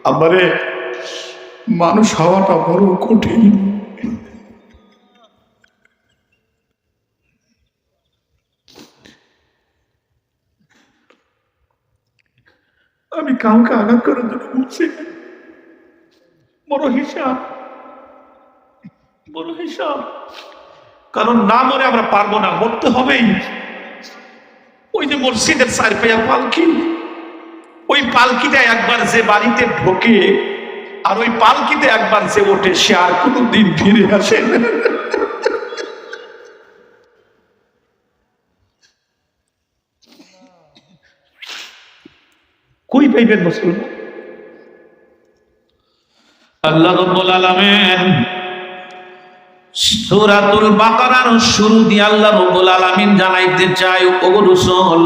আমারে মানুষ হওয়াটা বড় কঠিন। আমি কাউকে আঘাত করার জন্য বলছি না। বড় হিসাব, বড় হিসাব। কারণ না মরে আমরা পারবো না, মরতে হবেই। ওই যে মসজিদের 4 পায়া পালকি, ওই পালকিটা একবার যে বাড়িতে ঢোকে আর ওই পালকিতে একবার যে ওঠে, সে আর কোনোদিন ফিরে আসে না। কই পাইবেন মুসলমান? আল্লাহ রাব্বুল আলামিন সূরাতুল বাকারার শুরু দিয়ে আল্লাহ রাব্বুল আলামিন জানাইতে চায়, ও রাসূল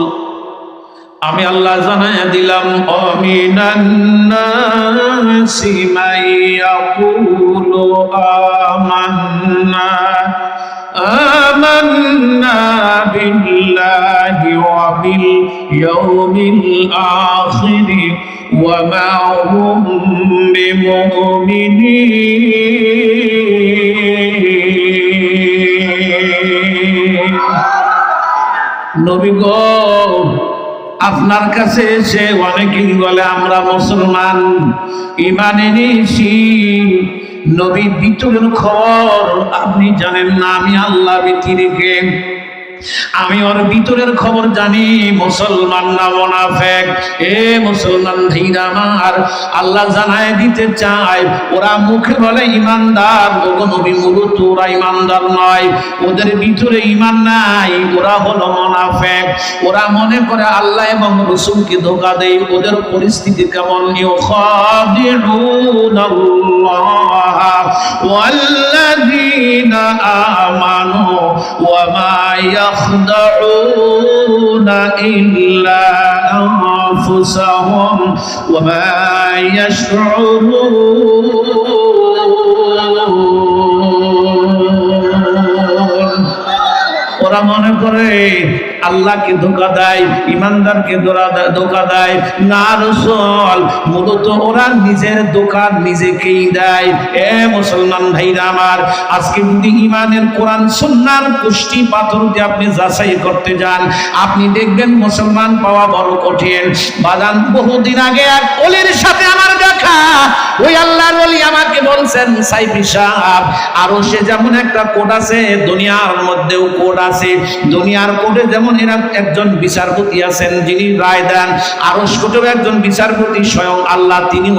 আমি আল্লাহ জানাইয়া দিলাম, আমিনান নাসি মাইয়াকুলু আমান্না বিল্লাহি ওয়া বিল ইয়াউমিল আখির ওয়া মা হুম বিমুমিনিন। নবী গো, আপনার কাছে এসে অনেকেই বলে আমরা মুসলমান, ঈমান এনেছি। নবীর ভিতরের খবর আপনি জানেন না, আমি আল্লাহ ব্যতিরেকে আমি ওর ভিতরের খবর জানি। মুসলমান না মুনাফিক? এ মুসলমান ভাইরা আমার, আল্লাহ জানায় দিতে চায়, ওরা মুখে বলে ঈমানদার, ওগো নবী মূলত ওরা ঈমানদার নয়, ওদের ভিতরে ঈমান নাই, ওরা হলো মুনাফিক। ওরা মনে করে আল্লাহ এবং রাসূলকে ধোঁকা দেয়। ওদের পরিস্থিতি কেমন? ইউখাদিউনাল্লাহ ওয়াল্লাযীনা আমানু ওয়া মা يخدعون إلا أنفسهم وما يشعرون। ওরা মনে করে আল্লাহকে ধোঁকা দেয়, ইমানদারকে ধোঁকা দেয়। না রাসূল, মূলত ওরা নিজের ধোঁকা নিজেকেই দেয়। এ মুসলমান ভাইরা আমার, আজকে যদি ইমানের কোরআন সুন্নাহর কুষ্টি পাথর দিয়ে আপনি যাচাই করতে যান, আপনি দেখবেন মুসলমান পাওয়া বড় কঠিন। বাজান, বহুদিন আগে এক ওলির সাথে আমার দেখা। ওই আল্লাহর ওলি আমাকে বলছেন, সাইফি সাহেব, আরো সে যেমন একটা কোড আছে, দুনিয়ার মধ্যেও কোড আছে। দুনিয়ার কোডে যেমন এরা একজন বিচারপতি আছেন যিনি রায় দেন, আরশ কোটেও একজন বিচারপতি স্বয়ং আল্লাহ, তিনি